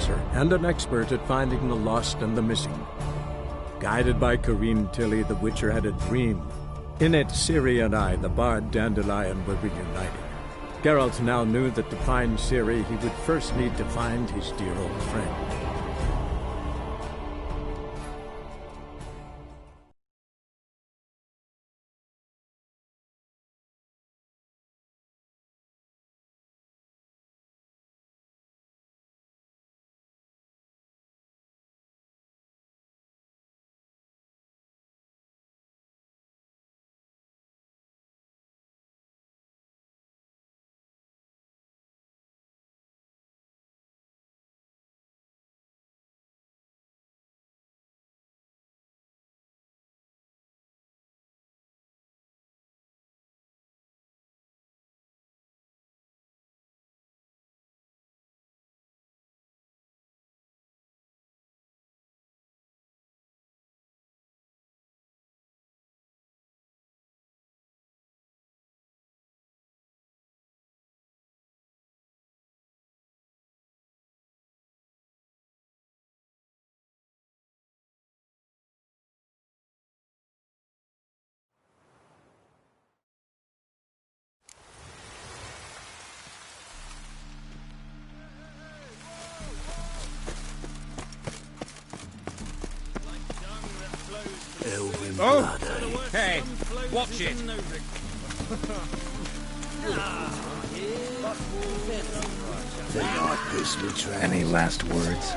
necromancer and an expert at finding the lost and the missing. Guided by Corrine Tilly, the Witcher had a dream. In it, Ciri and I, the bard Dandelion, were reunited. Geralt now knew that to find Ciri, he would first need to find his dear old friend. Oh! Hey, watch it! Any last words?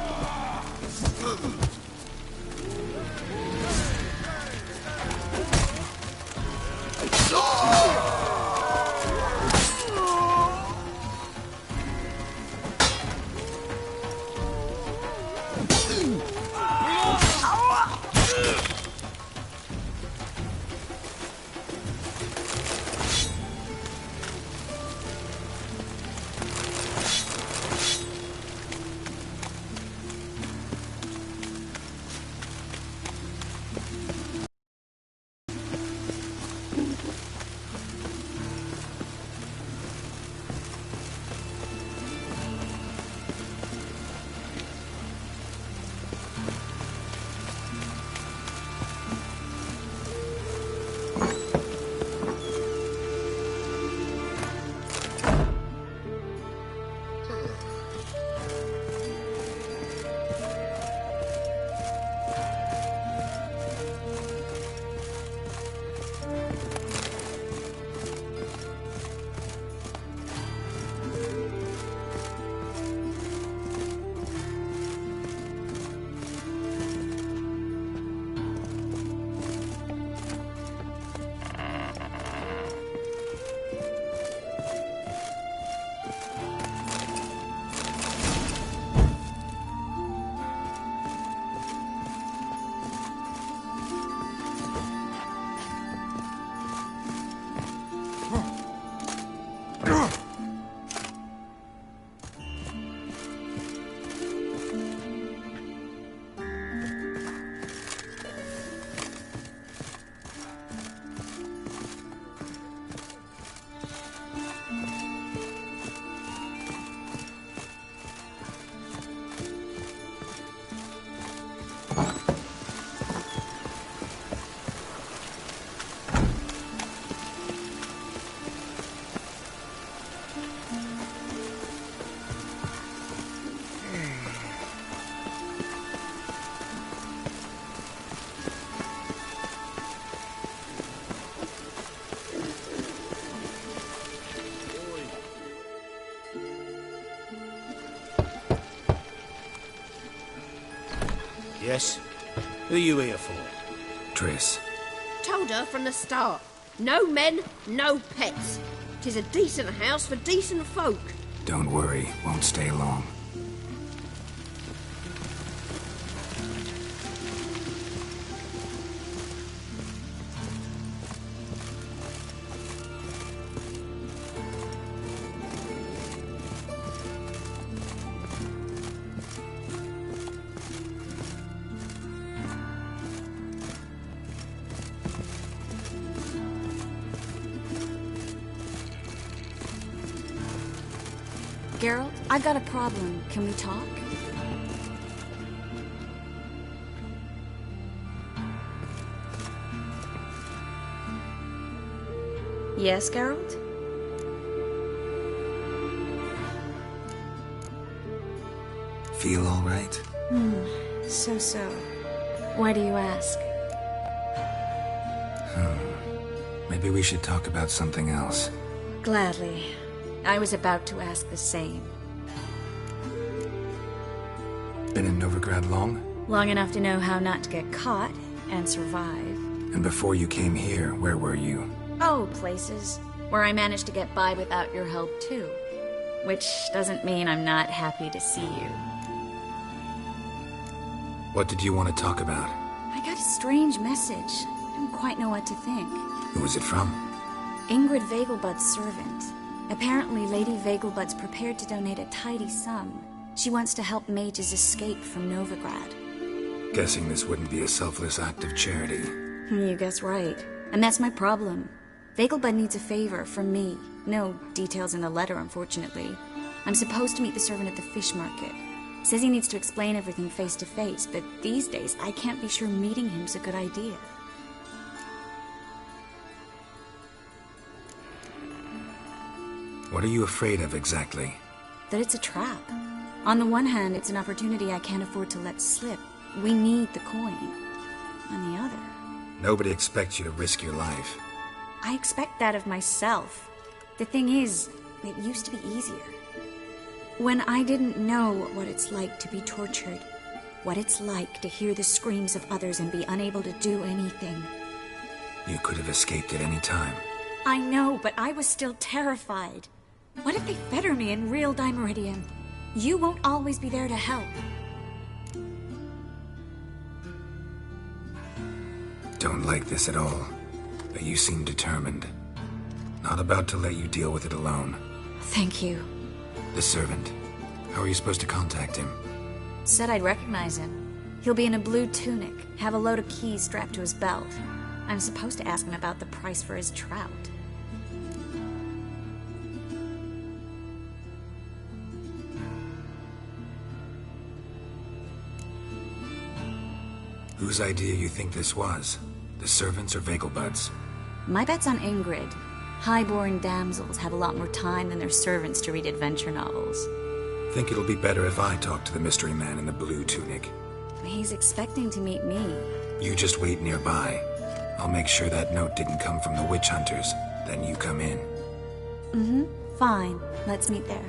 Yes? Who are you here for? Triss. Told her from the start. No men, no pets. 'Tis a decent house for decent folk. Don't worry, won't stay long. Geralt, I've got a problem. Can we talk? Yes, Geralt? Feel all right? So. Why do you ask? Maybe we should talk about something else. Gladly. I was about to ask the same. Been in Novigrad long? Long enough to know how not to get caught and survive. And before you came here, where were you? Oh, places where I managed to get by without your help, too. Which doesn't mean I'm not happy to see you. What did you want to talk about? I got a strange message. I don't quite know what to think. Who was it from? Ingrid Vegelbud's servant. Apparently, Lady Vegelbud's prepared to donate a tidy sum. She wants to help mages escape from Novigrad. Guessing this wouldn't be a selfless act of charity. You guess right. And that's my problem. Vegelbud needs a favor from me. No details in the letter, unfortunately. I'm supposed to meet the servant at the fish market. Says he needs to explain everything face to face, but these days I can't be sure meeting him's a good idea. What are you afraid of exactly? That it's a trap. On the one hand, it's an opportunity I can't afford to let slip. We need the coin. On the other... Nobody expects you to risk your life. I expect that of myself. The thing is, it used to be easier. When I didn't know what it's like to be tortured, what it's like to hear the screams of others and be unable to do anything. You could have escaped at any time. I know, but I was still terrified. What if they fetter me in real Dimeridium? You won't always be there to help. Don't like this at all, but you seem determined. Not about to let you deal with it alone. Thank you. The servant. How are you supposed to contact him? Said I'd recognize him. He'll be in a blue tunic, have a load of keys strapped to his belt. I'm supposed to ask him about the price for his trout. Whose idea you think this was? The servants or Vegelbud's? My bet's on Ingrid. High-born damsels have a lot more time than their servants to read adventure novels. Think it'll be better if I talk to the mystery man in the blue tunic. He's expecting to meet me. You just wait nearby. I'll make sure that note didn't come from the witch hunters. Then you come in. Fine. Let's meet there.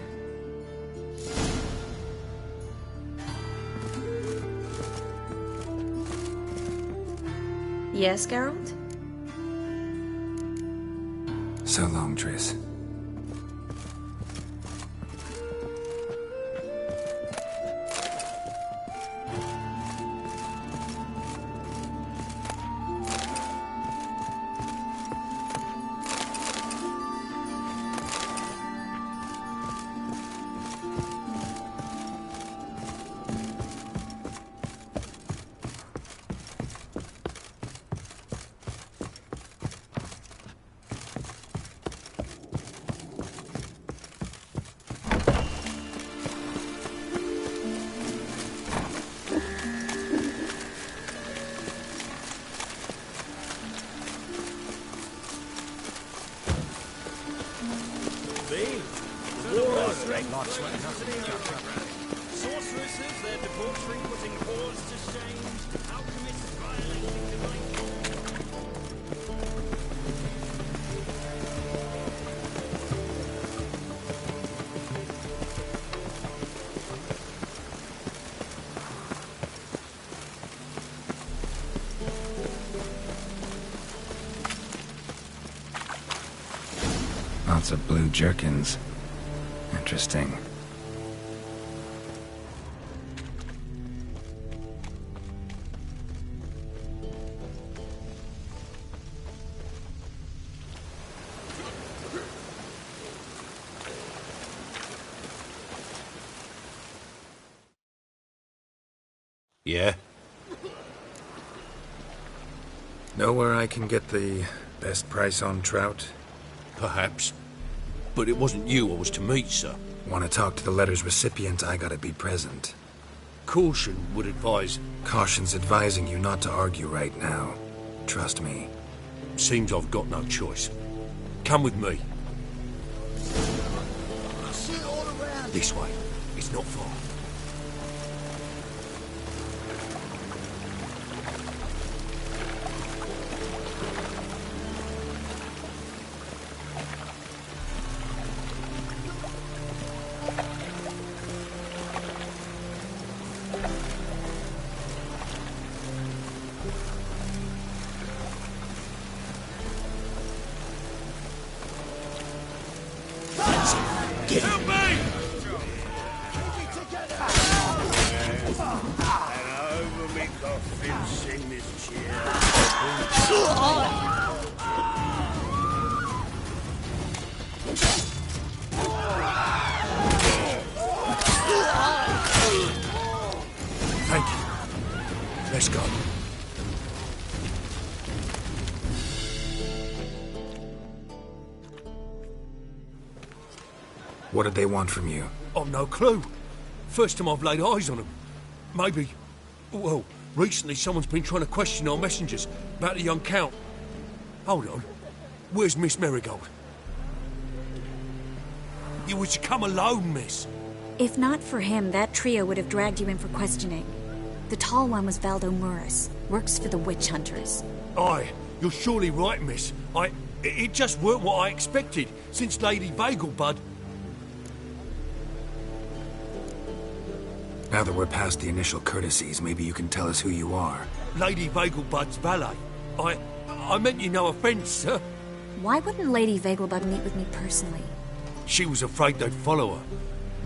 Yes, Geralt? So long, Triss. Sorceresses, their debauchery putting whores to shame. Alchemists violating divine... Lots of blue jerkins. Interesting. Yeah? Know where I can get the best price on trout? Perhaps. But it wasn't you I was to meet, sir. Want to talk to the letter's recipient, I gotta be present. Caution would advise... Caution's advising you not to argue right now. Trust me. Seems I've got no choice. Come with me. This way. It's not far. Help me! Over me coffin, sing this cheer. Thank you. Let's go. What did they want from you? I've no clue. First time I've laid eyes on them. Maybe... Well, recently someone's been trying to question our messengers about the young Count. Hold on. Where's Miss Marigold? You were to come alone, miss. If not for him, that trio would have dragged you in for questioning. The tall one was Valdo Murris, works for the witch hunters. Aye, you're surely right, miss. It just weren't what I expected, since Lady Vagelbud... Now that we're past the initial courtesies, maybe you can tell us who you are. Lady Vagelbud's valet. I meant you no offence, sir. Why wouldn't Lady Vagelbud meet with me personally? She was afraid they'd follow her.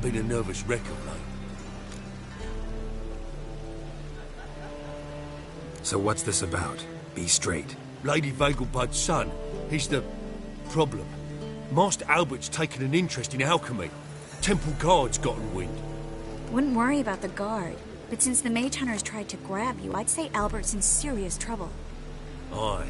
Been a nervous wreck of late. So what's this about? Be straight. Lady Vagelbud's son, he's the problem. Master Albert's taken an interest in alchemy. Temple Guard's gotten wind. Wouldn't worry about the guard, but since the mage hunters tried to grab you, I'd say Albert's in serious trouble. Aye.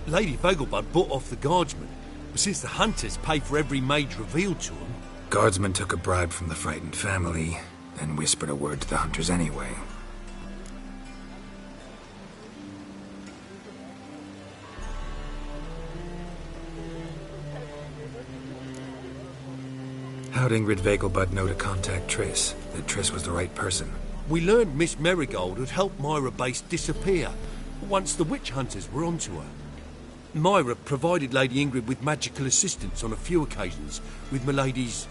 Lady Vagelbud bought off the guardsmen, but since the hunters pay for every mage revealed to them... Guardsmen took a bribe from the frightened family, then whispered a word to the hunters anyway. How'd Ingrid Vagelbud know to contact Triss? That Triss was the right person? We learned Miss Marigold had helped Myra Base disappear once the witch hunters were onto her. Myra provided Lady Ingrid with magical assistance on a few occasions with Milady's...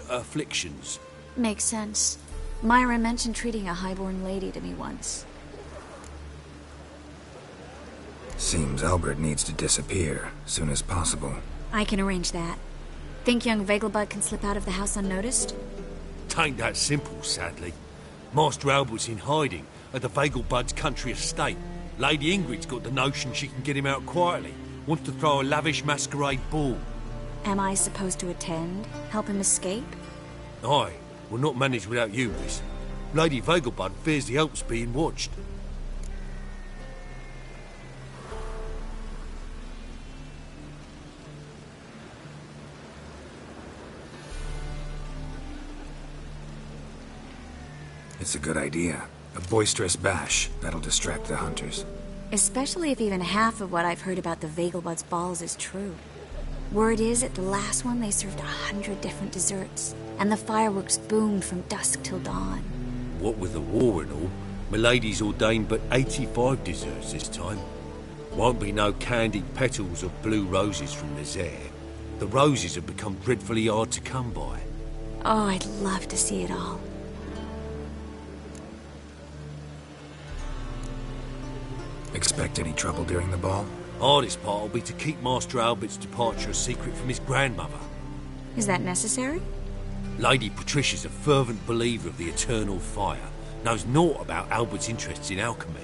afflictions. Makes sense. Myra mentioned treating a highborn lady to me once. Seems Albert needs to disappear, soon as possible. I can arrange that. Think young Vagelbud can slip out of the house unnoticed? Tain't that simple, sadly. Master Albert's in hiding at the Vagelbud's country estate. Lady Ingrid's got the notion she can get him out quietly. Wants to throw a lavish masquerade ball. Am I supposed to attend? Help him escape? Aye, we'll not manage without you, miss. Lady Vagelbud fears the help's being watched. It's a good idea. A boisterous bash. That'll distract the hunters. Especially if even half of what I've heard about the Vagelbud's balls is true. Word is, at the last one they served 100 different desserts, and the fireworks boomed from dusk till dawn. What with the war and all, Milady's ordained but 85 desserts this time. Won't be no candied petals of blue roses from Nazaire. The roses have become dreadfully hard to come by. Oh, I'd love to see it all. Expect any trouble during the ball? Hardest part will be to keep Master Albert's departure a secret from his grandmother. Is that necessary? Lady Patricia's a fervent believer of the eternal fire, knows naught about Albert's interests in alchemy.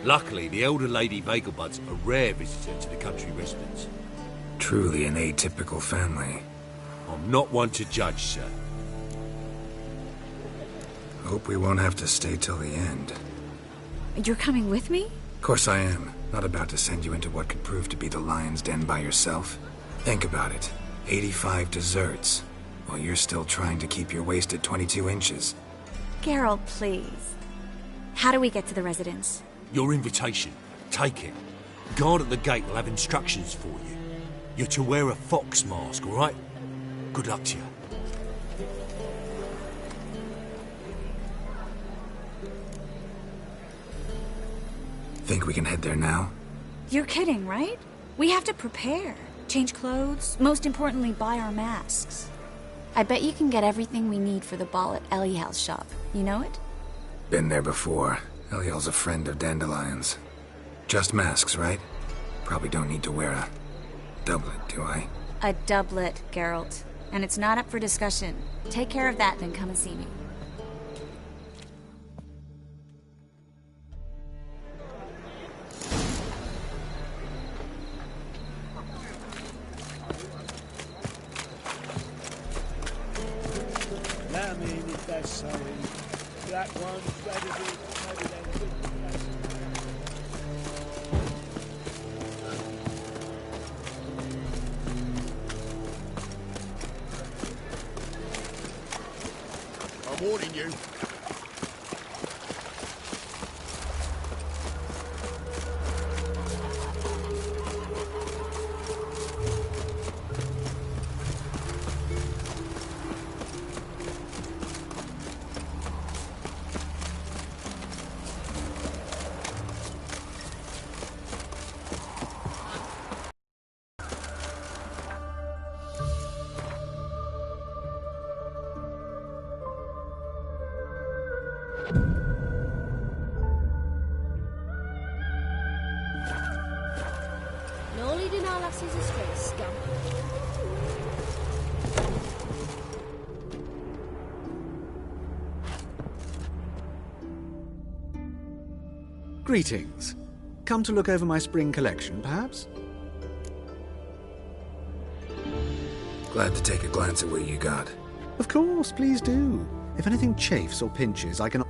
Luckily, the elder Lady Vagelbud's a rare visitor to the country residence. Truly an atypical family. I'm not one to judge, sir. Hope we won't have to stay till the end. You're coming with me? Of course I am. Not about to send you into what could prove to be the lion's den by yourself. Think about it. 85 desserts, while you're still trying to keep your waist at 22 inches. Geralt, please. How do we get to the residence? Your invitation. Take it. Guard at the gate will have instructions for you. You're to wear a fox mask, all right? Good luck to you. Think we can head there now? You're kidding, right? We have to prepare. Change clothes, most importantly, buy our masks. I bet you can get everything we need for the ball at Eliel's shop. You know it? Been there before. Eliel's a friend of Dandelion's. Just masks, right? Probably don't need to wear a doublet, do I? A doublet, Geralt. And it's not up for discussion. Take care of that, then come and see me. Lambing if they're sowing. Black ones ready to maybe they're good. I'm warning you. No leading our lasses astray, scum. Greetings. Come to look over my spring collection, perhaps? Glad to take a glance at what you got. Of course, please do. If anything chafes or pinches, I can...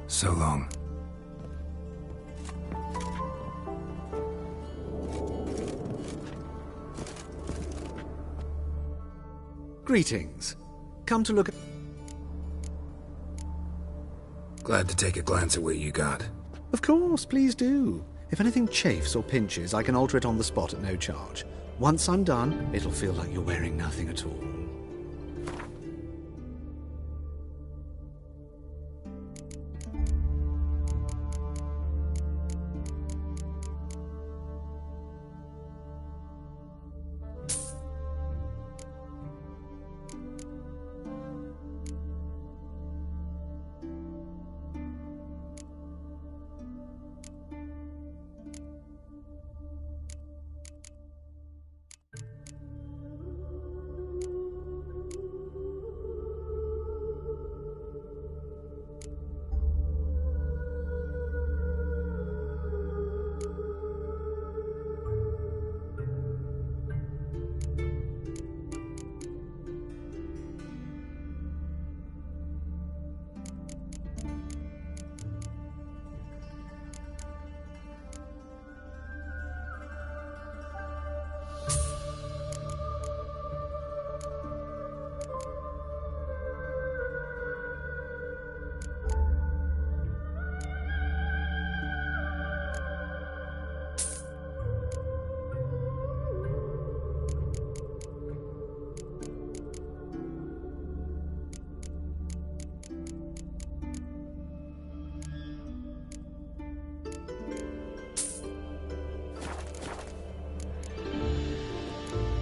So long. Greetings. Come to look at... Glad to take a glance at what you got. Of course, please do. If anything chafes or pinches, I can alter it on the spot at no charge. Once I'm done, it'll feel like you're wearing nothing at all.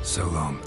So long.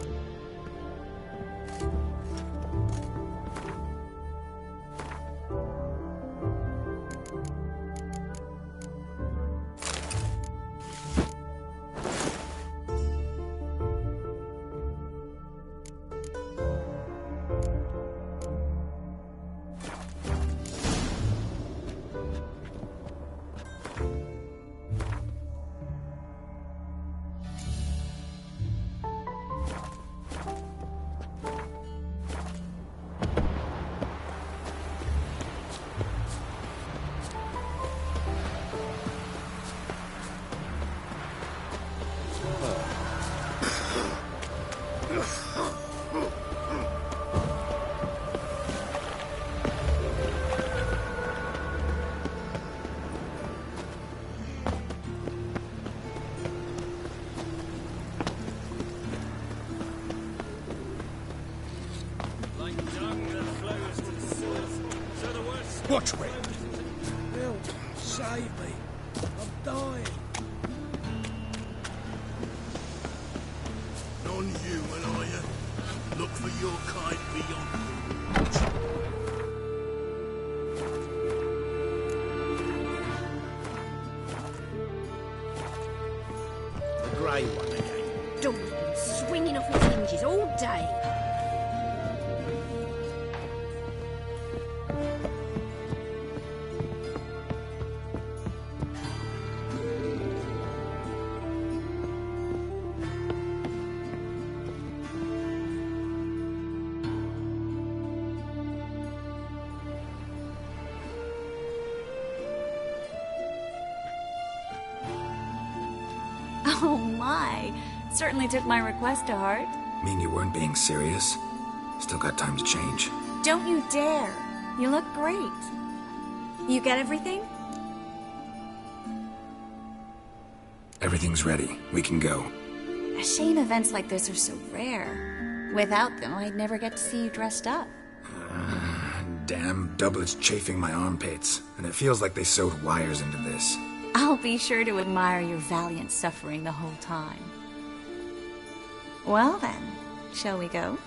Like dung that flows to sewers, so the worst. Watch me. Help, save me. I'm dying. On you and I look for your kind beyond. The grey one again. Door's been swinging off its hinges all day. Oh my. Certainly took my request to heart. Mean you weren't being serious? Still got time to change. Don't you dare. You look great. You get everything? Everything's ready. We can go. A shame events like this are so rare. Without them, I'd never get to see you dressed up. Damn doublets chafing my armpits, and it feels like they sewed wires into this. I'll be sure to admire your valiant suffering the whole time. Well then, shall we go?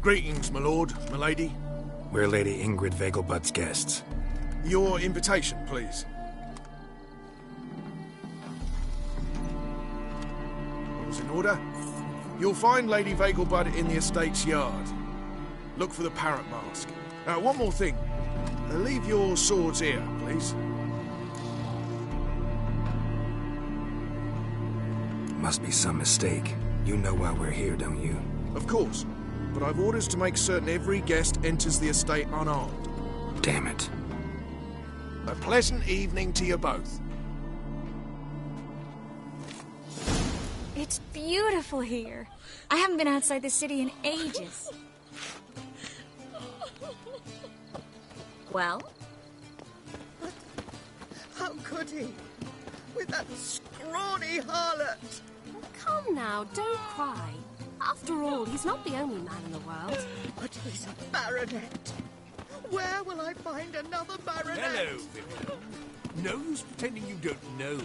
Greetings, my lord, my lady. We're Lady Ingrid Vegelbud's guests. Your invitation, please. All's in order. You'll find Lady Vegelbud in the estate's yard. Look for the parrot mask. One more thing. Leave your swords here, please. Must be some mistake. You know why we're here, don't you? Of course. But I've orders to make certain every guest enters the estate unarmed. Damn it. A pleasant evening to you both. It's beautiful here. I haven't been outside the city in ages. Well? How could he? With that scrawny harlot! Come now, don't cry. After all, he's not the only man in the world. But he's a baronet. Where will I find another baronet? Hello, Vivian. No use pretending you don't know me.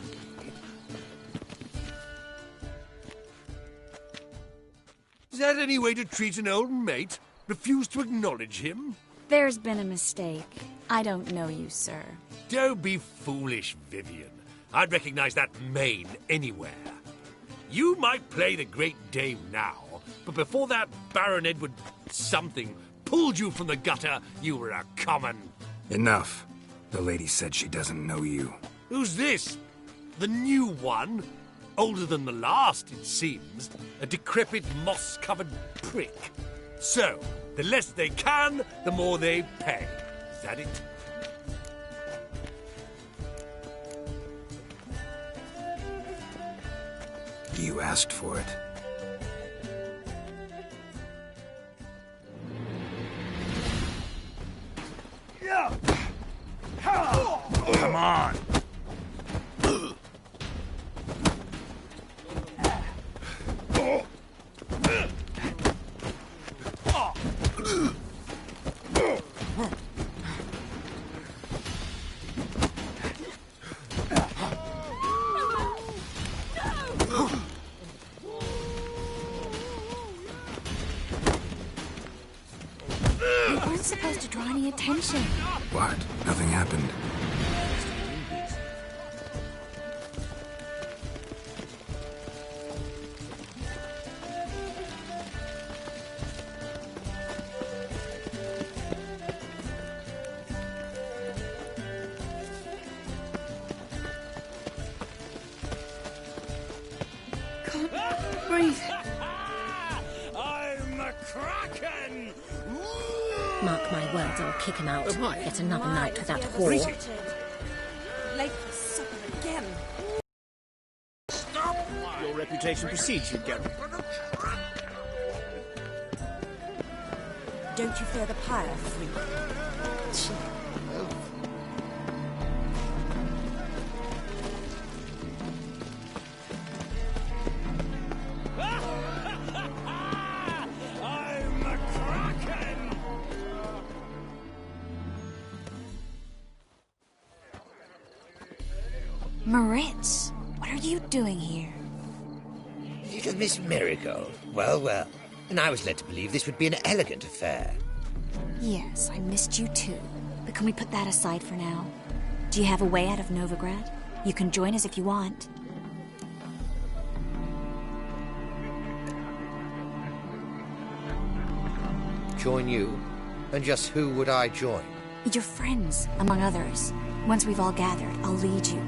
Is that any way to treat an old mate? Refuse to acknowledge him? There's been a mistake. I don't know you, sir. Don't be foolish, Vivian. I'd recognize that mane anywhere. You might play the Great Dame now, but before that Baron Edward something pulled you from the gutter, you were a common... Enough. The lady said she doesn't know you. Who's this? The new one? Older than the last, it seems. A decrepit, moss-covered prick. So, the less they can, the more they pay. Is that it? You asked for it. Come on! We weren't supposed to draw any attention. What? Nothing happened. Can't breathe. I'm a kraken! Mark my words, I'll kick him out. Why? Get another night with that whore. Late for supper again. Stop! Your reputation precedes you, Geralt. Don't you fear the pyre, freak? I'm a kraken! Moritz, what are you doing here? Little Miss Marigold. Well, well. And I was led to believe this would be an elegant affair. Yes, I missed you too. But can we put that aside for now? Do you have a way out of Novigrad? You can join us if you want. Join you? And just who would I join? Your friends, among others. Once we've all gathered, I'll lead you.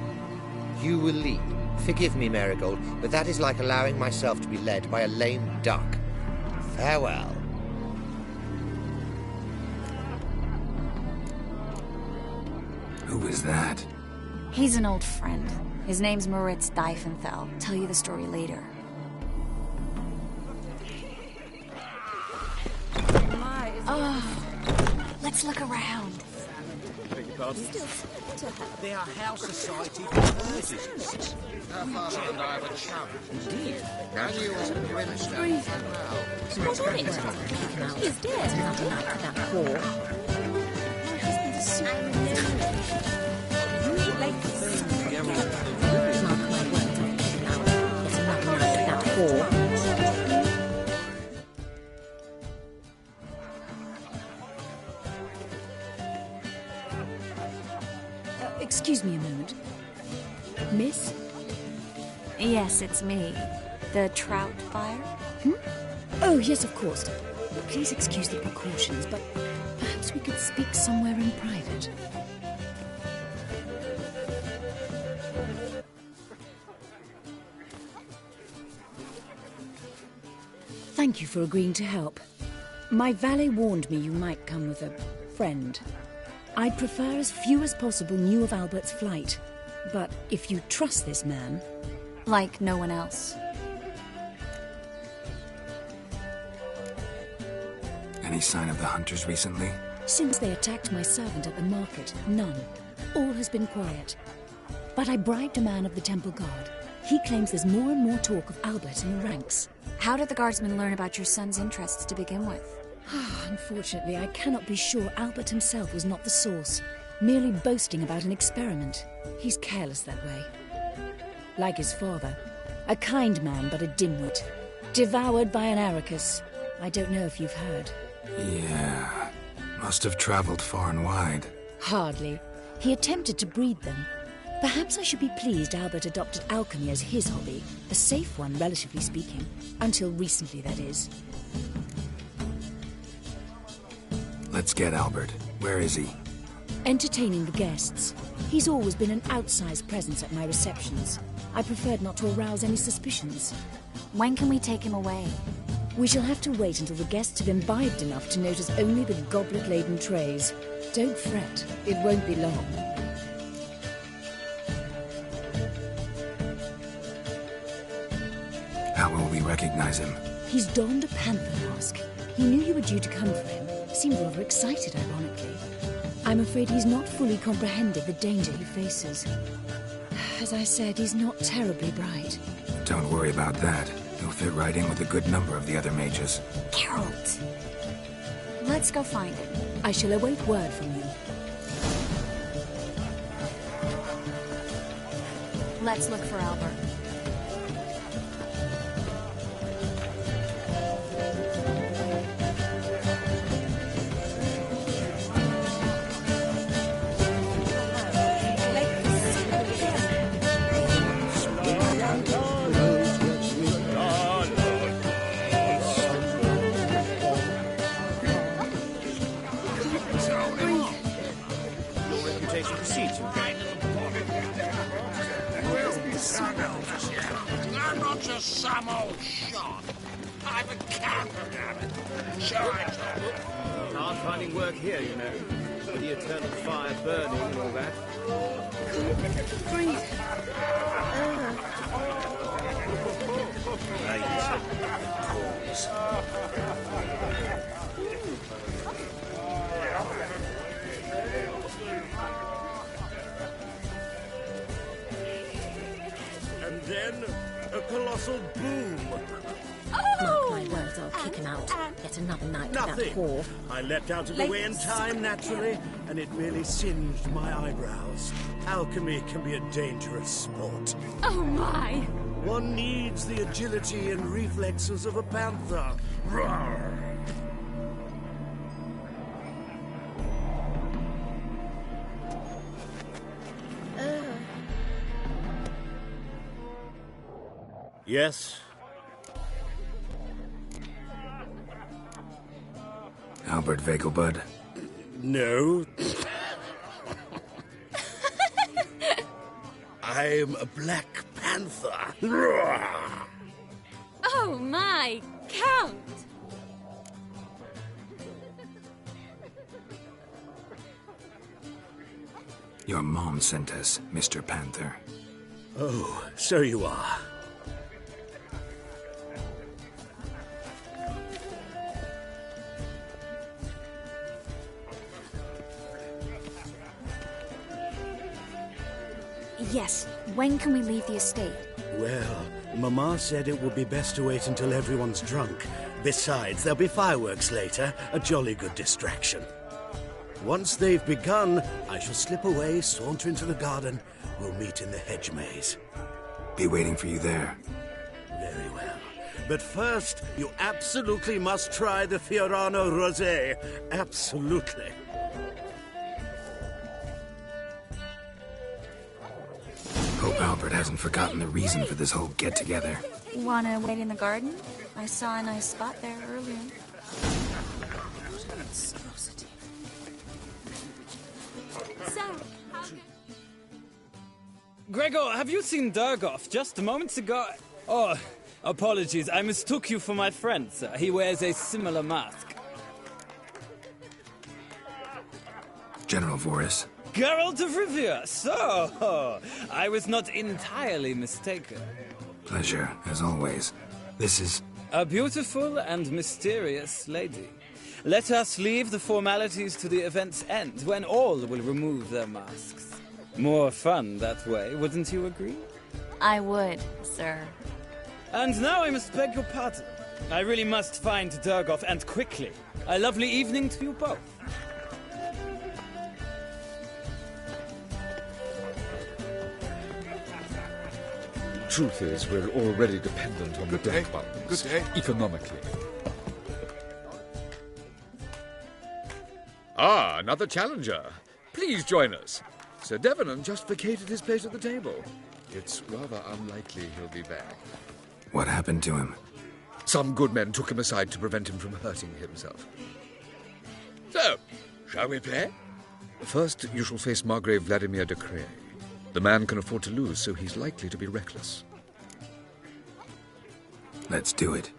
You will lead. Forgive me, Marigold, but that is like allowing myself to be led by a lame duck. Farewell. Who is that? He's an old friend. His name's Moritz Diefenthal. Tell you the story later. Let's look around. They are house society persons. Her father and I were chums. Indeed. And you as a minister. What are it? Kick him out. He's dead. Another night with that whore. My husband's a Mark my words, I'll kick him out. Get another night with that whore. Excuse me a moment. Miss? Yes, it's me. The trout fire? Oh, yes, of course. Please excuse the precautions, but perhaps we could speak somewhere in private. Thank you for agreeing to help. My valet warned me you might come with a friend. I'd prefer as few as possible knew of Albert's flight. But if you trust this man... Like no one else. Any sign of the hunters recently? Since they attacked my servant at the market, none. All has been quiet. But I bribed a man of the Temple Guard. He claims there's more and more talk of Albert in the ranks. How did the guardsmen learn about your son's interests to begin with? Unfortunately, I cannot be sure Albert himself was not the source, merely boasting about an experiment. He's careless that way. Like his father, a kind man but a dimwit, devoured by an Arrakis. I don't know if you've heard. Yeah. Must have traveled far and wide. Hardly. He attempted to breed them. Perhaps I should be pleased Albert adopted alchemy as his hobby, a safe one, relatively speaking. Until recently, that is. Let's get Albert. Where is he? Entertaining the guests. He's always been an outsized presence at my receptions. I preferred not to arouse any suspicions. When can we take him away? We shall have to wait until the guests have imbibed enough to notice only the goblet-laden trays. Don't fret, it won't be long. How will we recognize him? He's donned a panther mask. He knew you were due to come for him. Seemed rather excited, ironically. I'm afraid he's not fully comprehended the danger he faces. As I said, he's not terribly bright. Don't worry about that. He'll fit right in with a good number of the other mages. Geralt! Let's go find him. I shall await word from you. Let's look for Albert. I'm not just some old shot. I'm a captain, damn it. Sure, Hard finding work here, you know. With the eternal fire burning and all that. Breathe. And then a colossal boom. Mark my words, I'll kick him out. Yet another night with that Nothing. whore. I leapt out of the way in time, naturally, and it really singed my eyebrows. Alchemy can be a dangerous sport. Oh my! One needs the agility and reflexes of a panther. Roar. Yes? Albert Vegelbud? No. I'm a Black Panther. Roar. Oh my, Count! Your mom sent us, Mr. Panther. Oh, so you are. Yes, when can we leave the estate? Well, Mama said it would be best to wait until everyone's drunk. Besides, there'll be fireworks later, a jolly good distraction. Once they've begun, I shall slip away, saunter into the garden. We'll meet in the hedge maze. Be waiting for you there. Very well. But first, you absolutely must try the Fiorano Rosé. Absolutely. Hope Albert hasn't forgotten the reason for this whole get-together. Wanna wait in the garden? I saw a nice spot there earlier. Gregor, have you seen Durgoff just moments ago? Oh, apologies. I mistook you for my friend, sir. He wears a similar mask. General Voris. Geralt of Rivia. So, I was not entirely mistaken. Pleasure, as always. This is... A beautiful and mysterious lady. Let us leave the formalities to the event's end, when all will remove their masks. More fun that way, wouldn't you agree? I would, sir. And now I must beg your pardon. I really must find Durgoff, and quickly. A lovely evening to you both. Truth is, we're already dependent on the death day. buttons. Good day. Economically. Ah, another challenger. Please join us. Sir Devenant just vacated his place at the table. It's rather unlikely he'll be back. What happened to him? Some good men took him aside to prevent him from hurting himself. So, shall we play? First, you shall face Margrave Vladimir de Cray. The man can afford to lose, so he's likely to be reckless. Let's do it.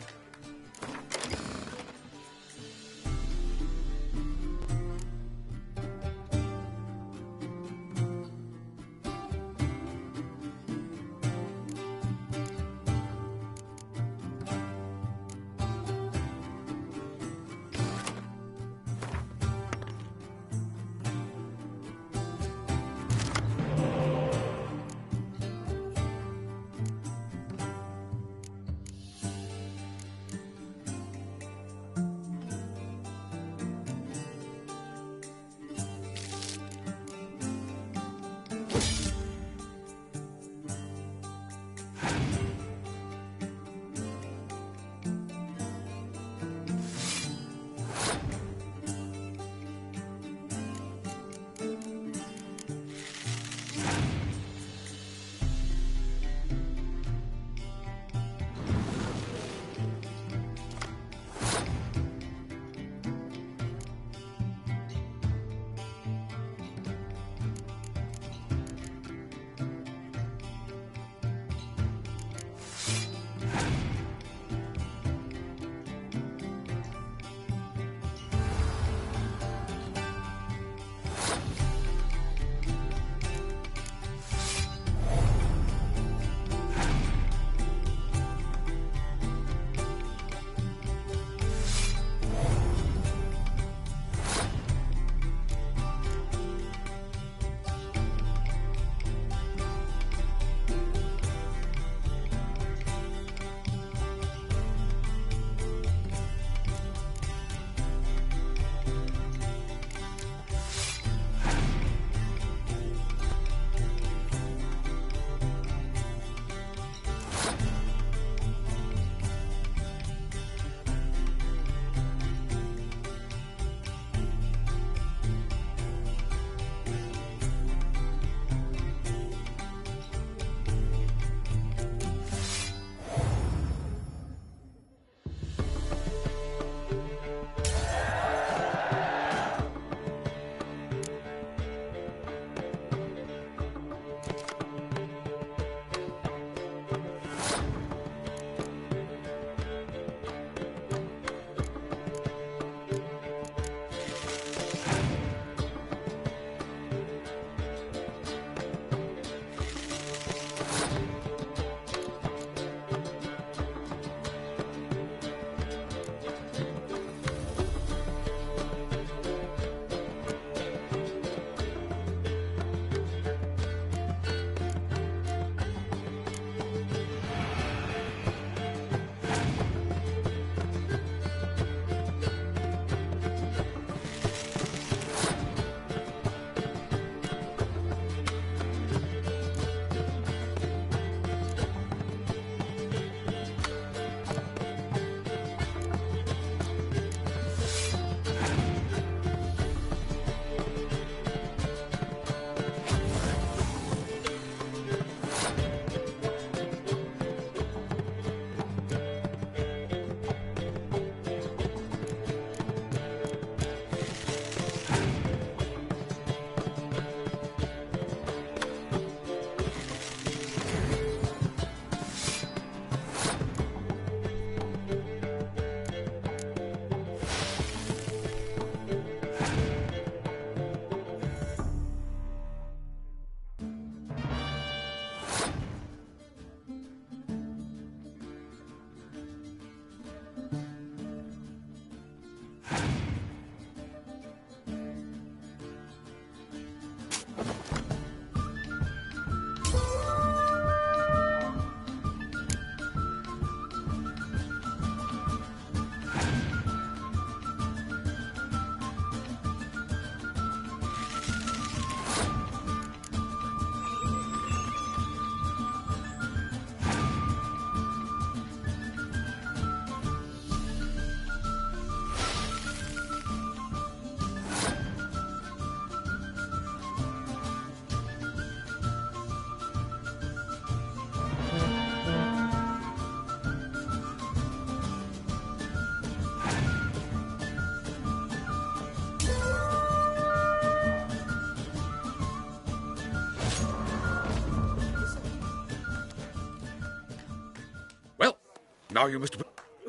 Now you must...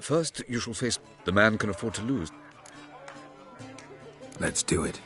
First, you shall face... The man can afford to lose. Let's do it.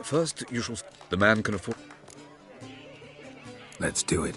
First, you shall... The man can afford... Let's do it.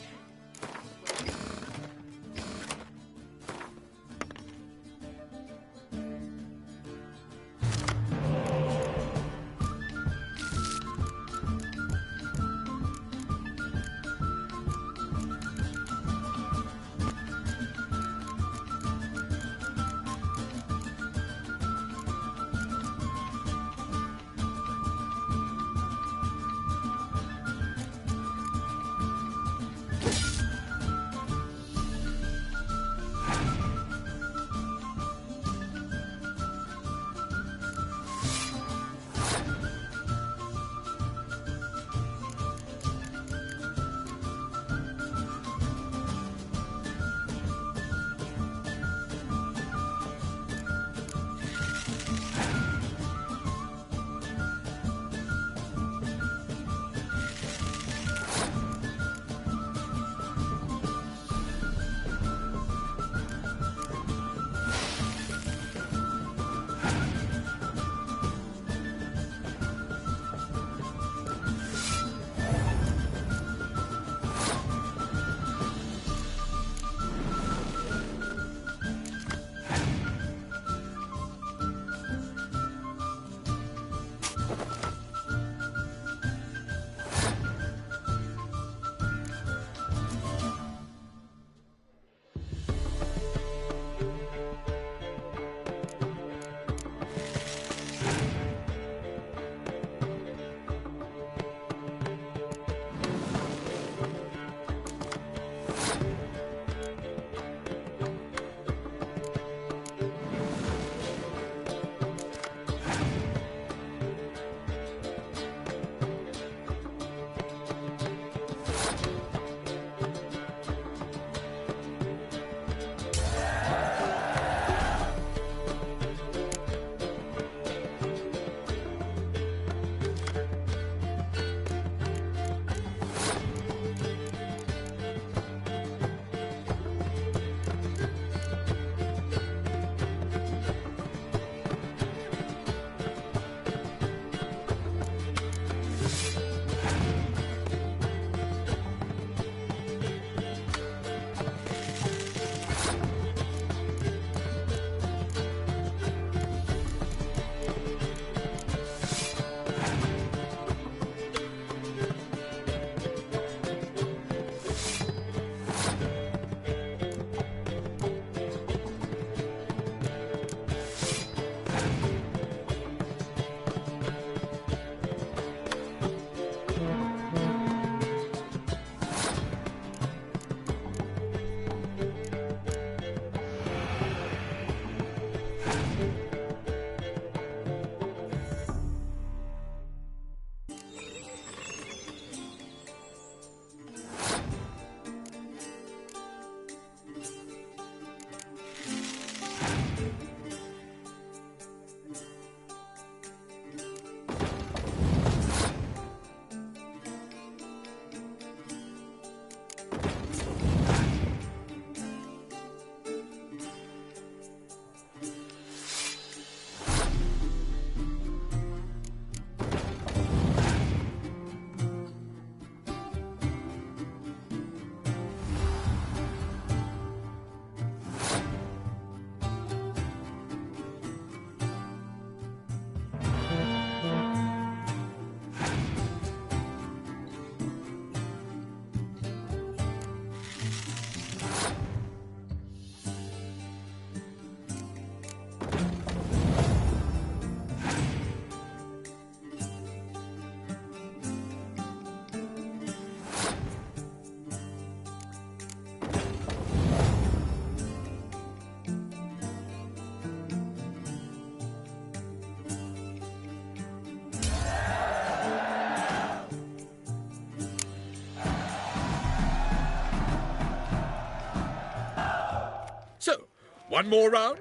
One more round?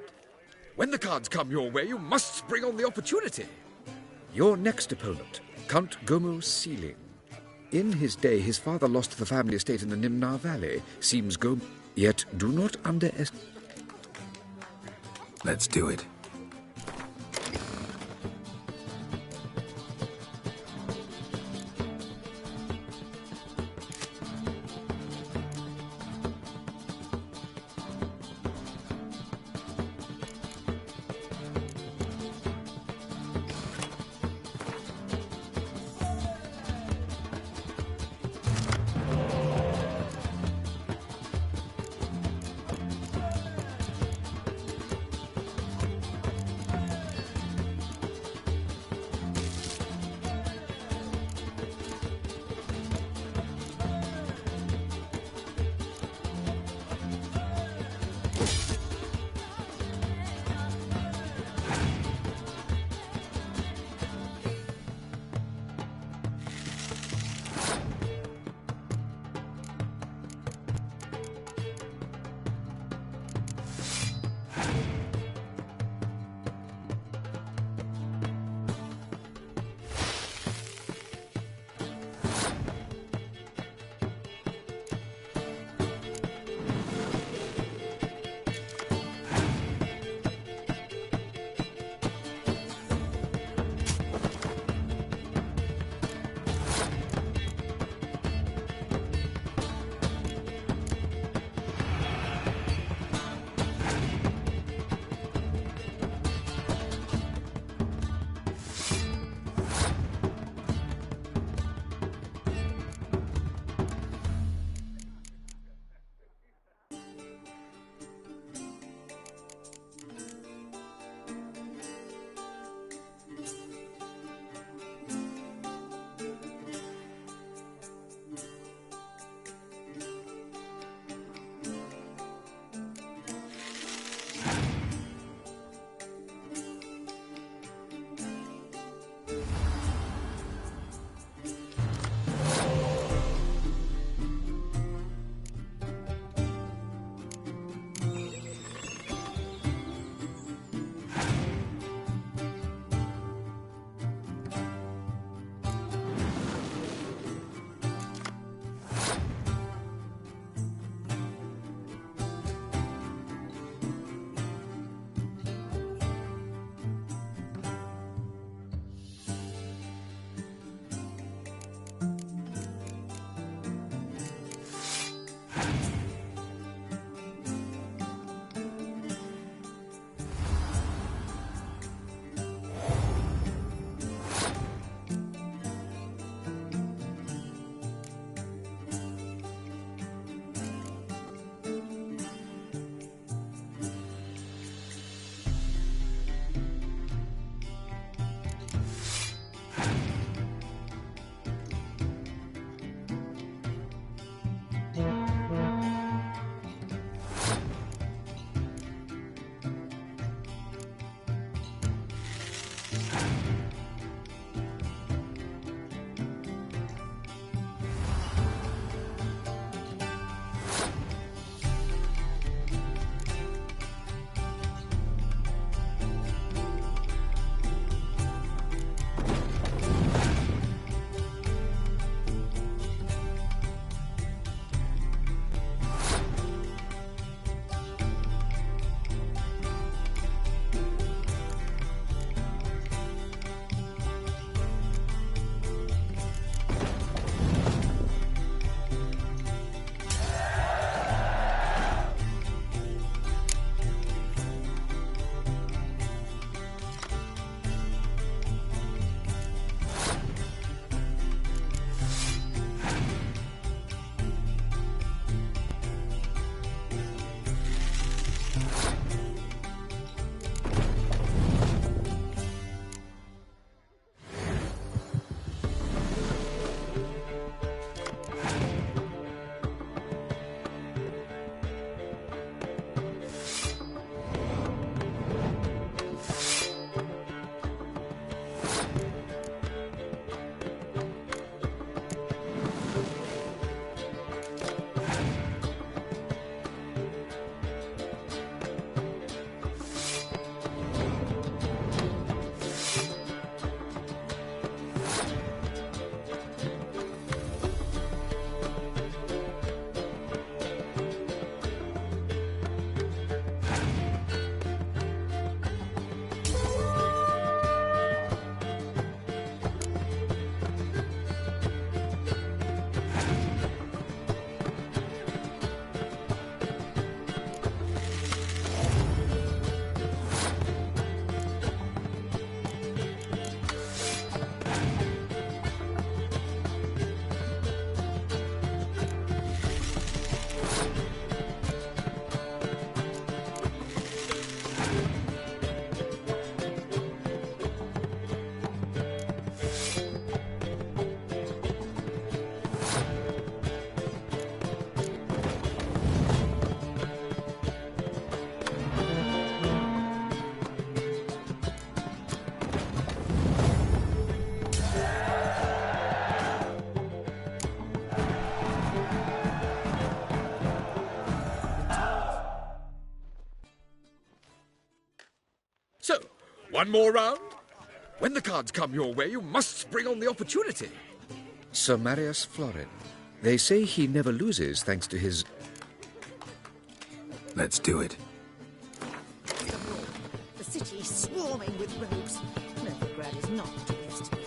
When the cards come your way, you must spring on the opportunity. Your next opponent, Count Gomo Sealing. In his day, his father lost the family estate in the Nimnar Valley. Seems Yet do not underestimate... Let's do it. One more round? When the cards come your way, you must spring on the opportunity. Sir Marius Florin. They say he never loses thanks to his... Let's do it. The city is swarming with rogues. Novigrad is not to be estimated.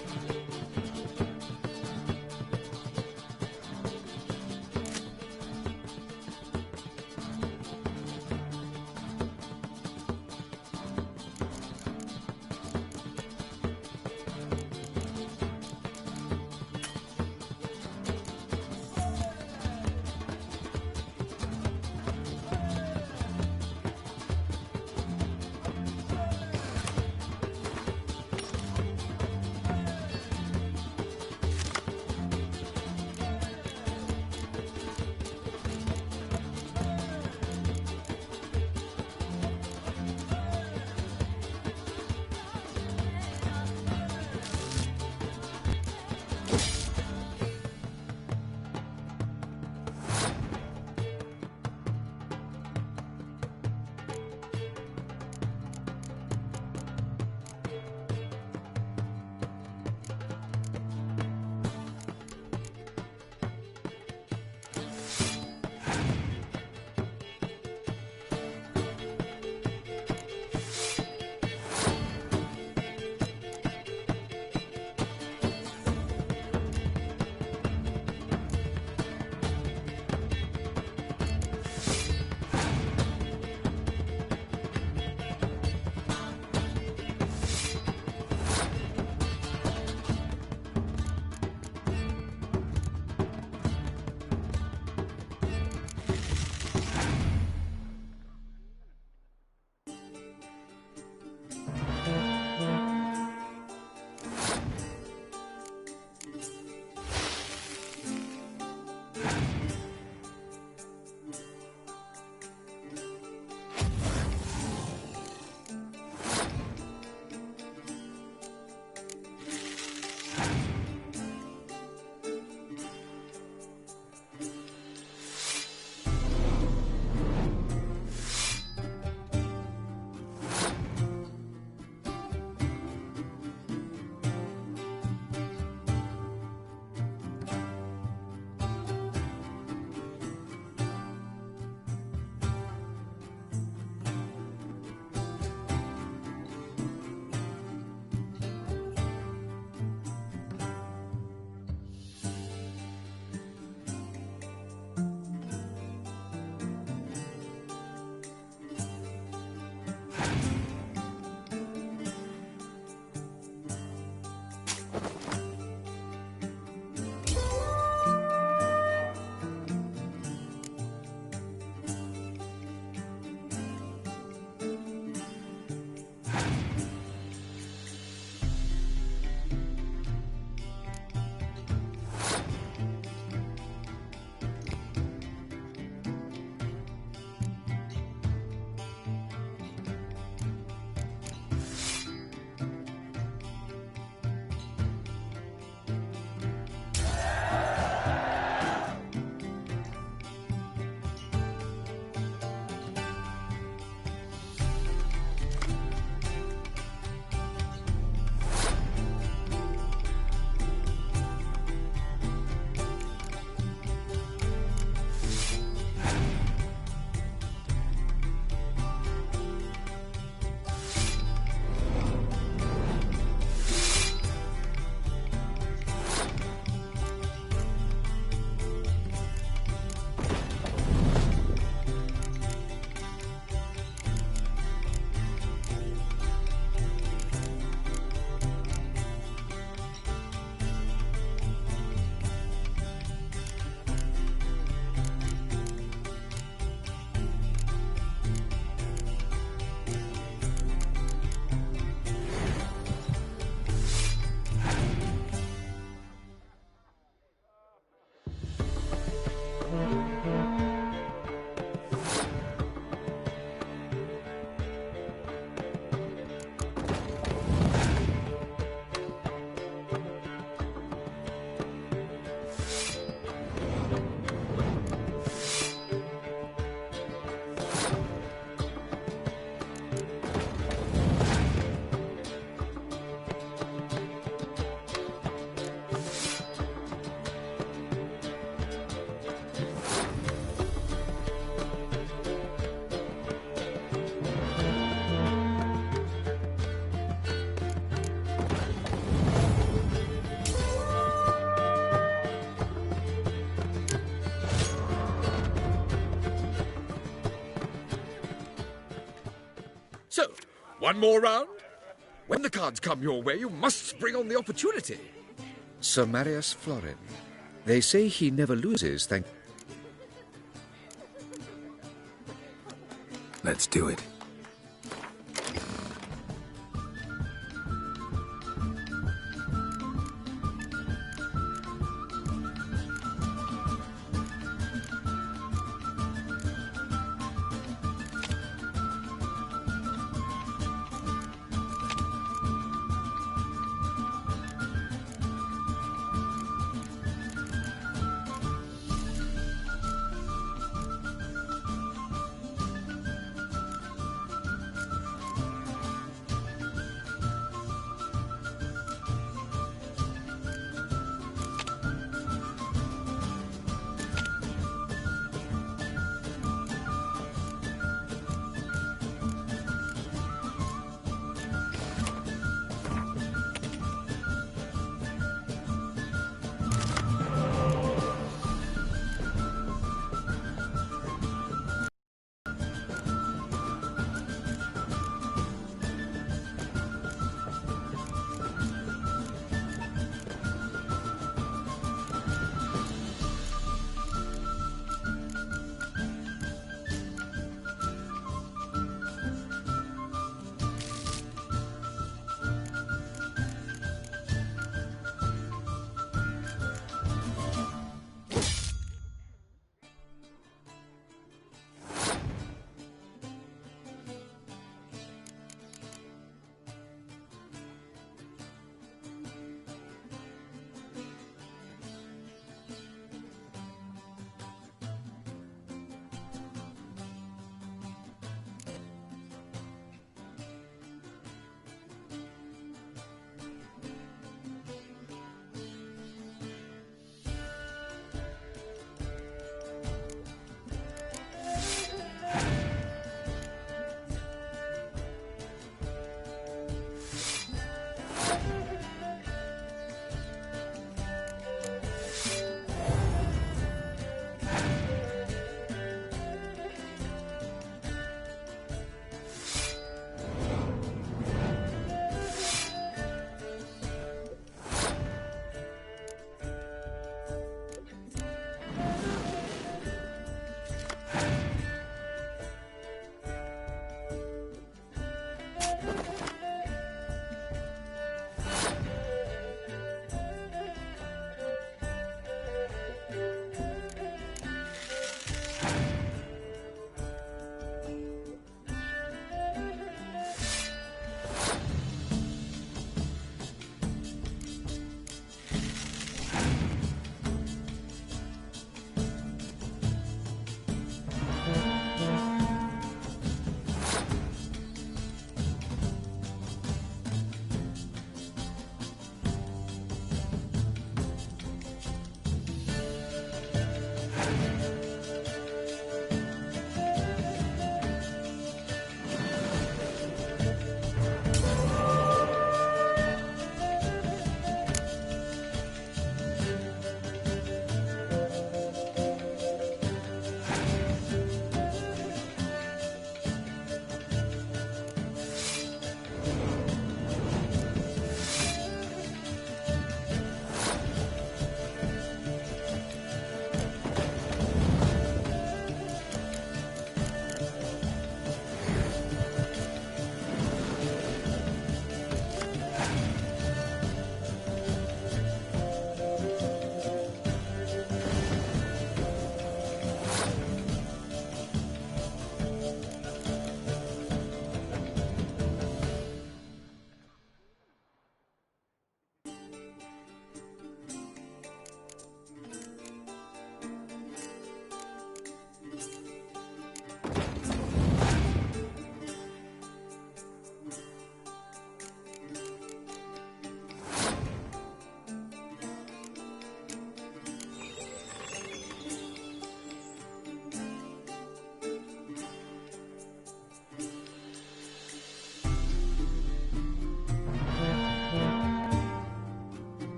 One more round? When the cards come your way, you must spring on the opportunity. Sir Marius Florin. They say he never loses, thank... Let's do it.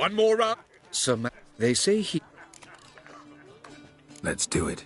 One more round. Sir, they say he... Let's do it.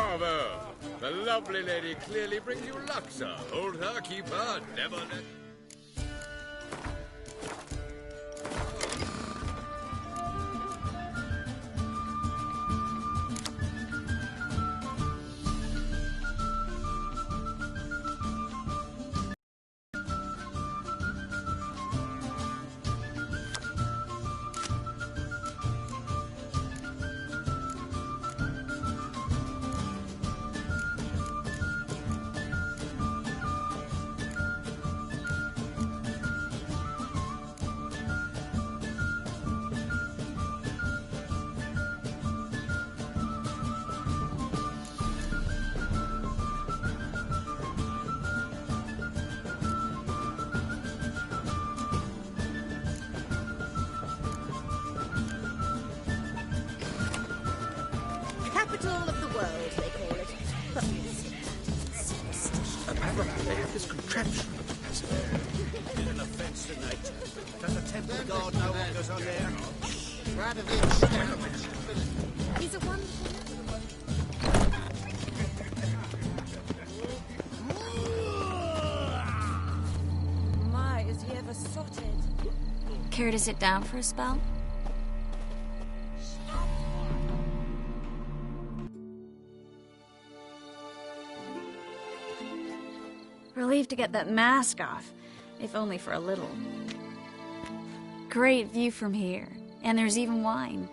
Bravo! The lovely lady clearly brings you luck, sir. Hold her, keep her, never let... Capital of the world, they call it. Apparently they have this contraption. Little offence to nature. Does a temple guard know what goes on there? He's a wonderful... My, is he ever sorted? Care to sit down for a spell? Relieved to get that mask off, if only for a little. Great view from here, and there's even wine.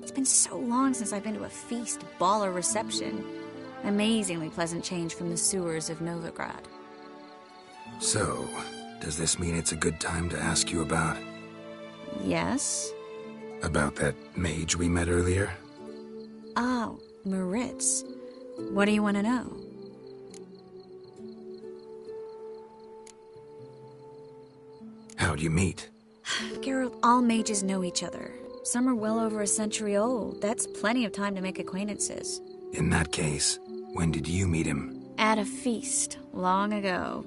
It's been so long since I've been to a feast, ball, or reception. Amazingly pleasant change from the sewers of Novigrad. So, does this mean it's a good time to ask you about... Yes? About that mage we met earlier? Oh, Maritz. What do you want to know? How'd you meet? Geralt, all mages know each other. Some are well over a century old. That's plenty of time to make acquaintances. In that case, when did you meet him? At a feast, long ago.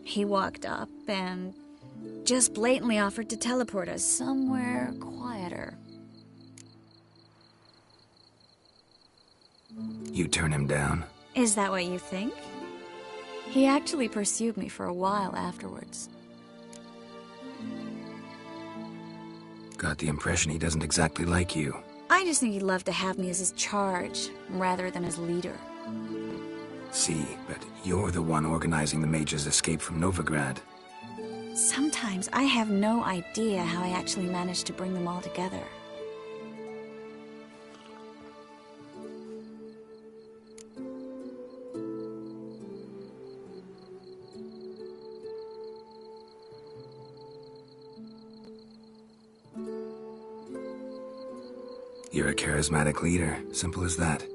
He walked up and just blatantly offered to teleport us somewhere quieter. You turn him down? Is that what you think? He actually pursued me for a while afterwards. Got the impression he doesn't exactly like you. I just think he'd love to have me as his charge, rather than his leader. See, but you're the one organizing the mage's escape from Novigrad. Sometimes I have no idea how I actually managed to bring them all together. You're a charismatic leader, simple as that.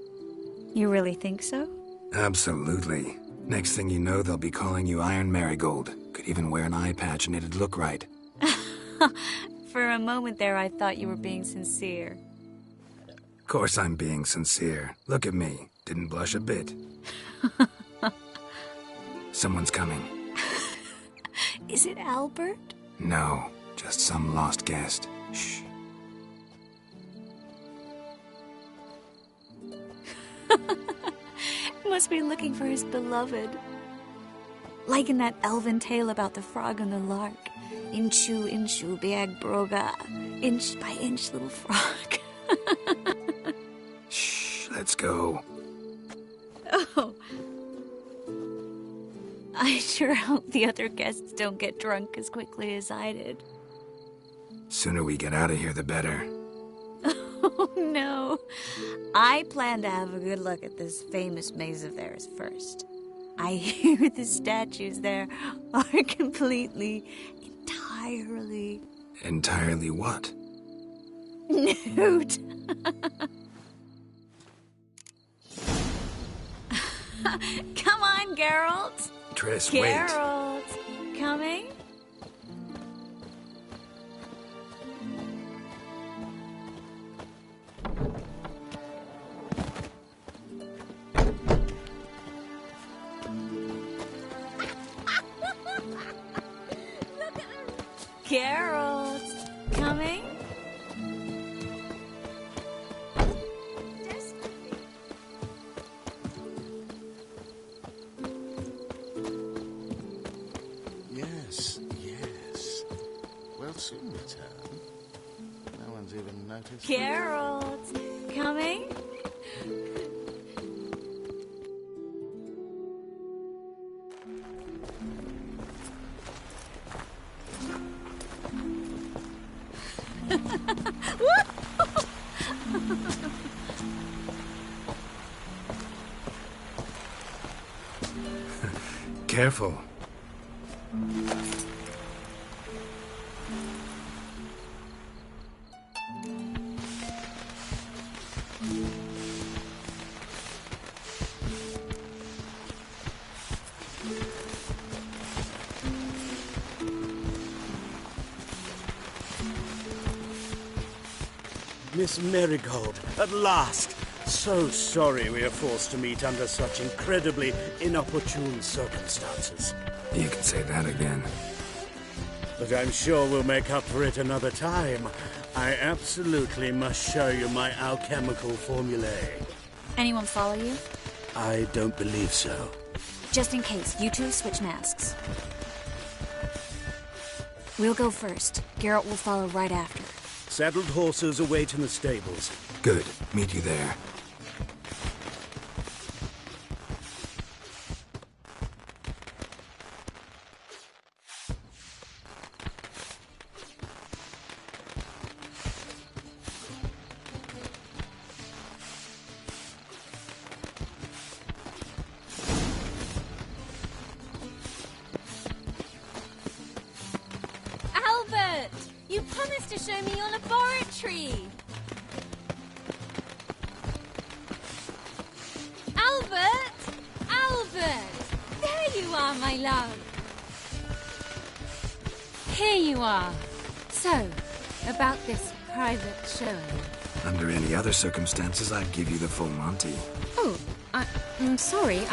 You really think so? Absolutely. Next thing you know, they'll be calling you Iron Marigold. Could even wear an eye patch and it'd look right. For a moment there, I thought you were being sincere. Of course I'm being sincere. Look at me. Didn't blush a bit. Someone's coming. Is it Albert? No, just some lost guest. Shh. Must be looking for his beloved. Like in that elven tale about the frog and the lark. Inchu, inchu, biag broga. Inch by inch, little frog. Shh, let's go. Oh. I sure hope the other guests don't get drunk as quickly as I did. Sooner we get out of here, the better. Oh, no. I plan to have a good look at this famous maze of theirs first. I hear the statues there are completely, entirely... Entirely what? Nude. Come on, Geralt. Triss, wait. Geralt, coming? Geralt, coming? won't even notice. Geralt, coming? Careful. Miss Marigold, at last! So sorry we are forced to meet under such incredibly inopportune circumstances. You can say that again. But I'm sure we'll make up for it another time. I absolutely must show you my alchemical formulae. Anyone follow you? I don't believe so. Just in case, you two switch masks. We'll go first. Geralt will follow right after. Saddled horses await in the stables. Good. Meet you there. Albert! You promised to show me your laboratory! Albert! Albert! There you are, my love! Here you are. So, about this private showing. Under any other circumstances, I'd give you the full Monty. Oh, I'm sorry,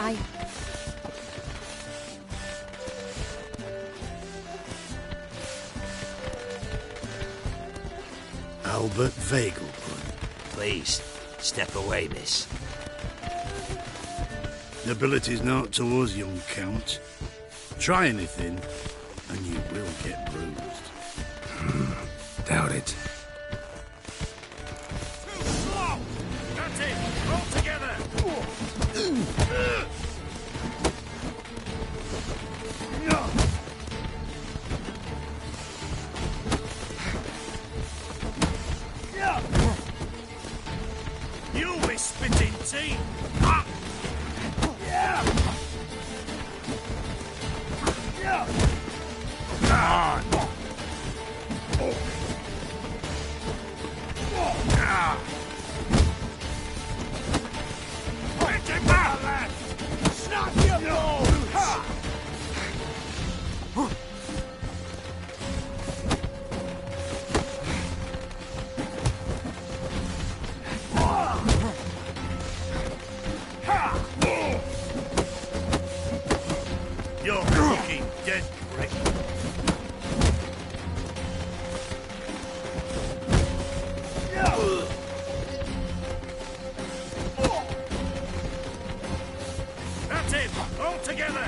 Albert Vegelbud. Please, step away, miss. Nobility's not towards young Count. Try anything, and you will get bruised. Doubt it. Too slow! That's it! Roll together! You'll be spitting tea! Ah. Yeah. God. Hit him out, lad! Snap your nose! You're fucking dead, prick. That's it! All together!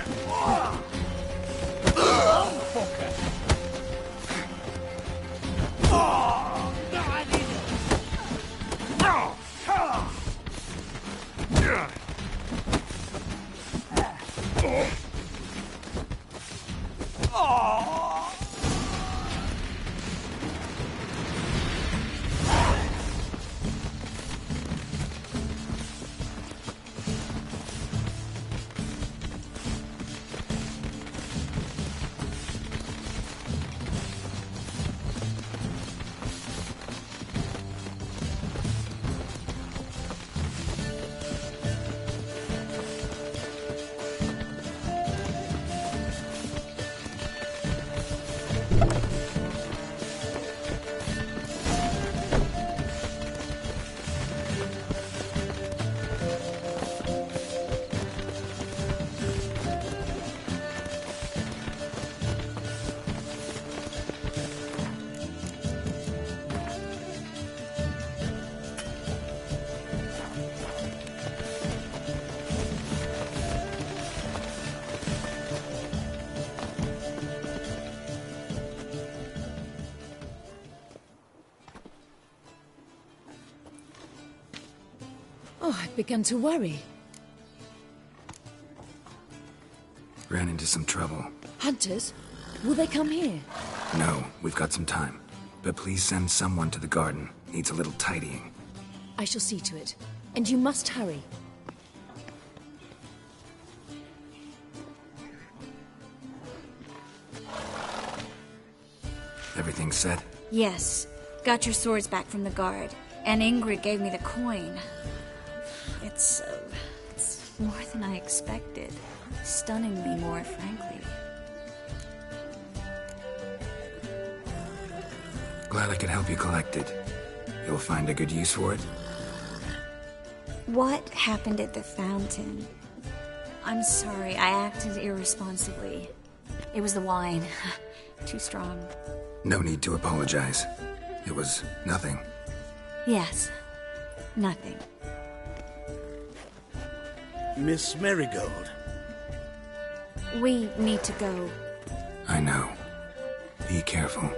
Oh, I began to worry. Ran into some trouble. Hunters? Will they come here? No, we've got some time. But please send someone to the garden. Needs a little tidying. I shall see to it. And you must hurry. Everything set? Yes. Got your swords back from the guard. And Ingrid gave me the coin. It's more than I expected. Stunningly more, frankly. Glad I could help you collect it. You'll find a good use for it? What happened at the fountain? I'm sorry, I acted irresponsibly. It was the wine. Too strong. No need to apologize. It was nothing. Yes. Nothing. Miss Marigold. We need to go. I know. Be careful.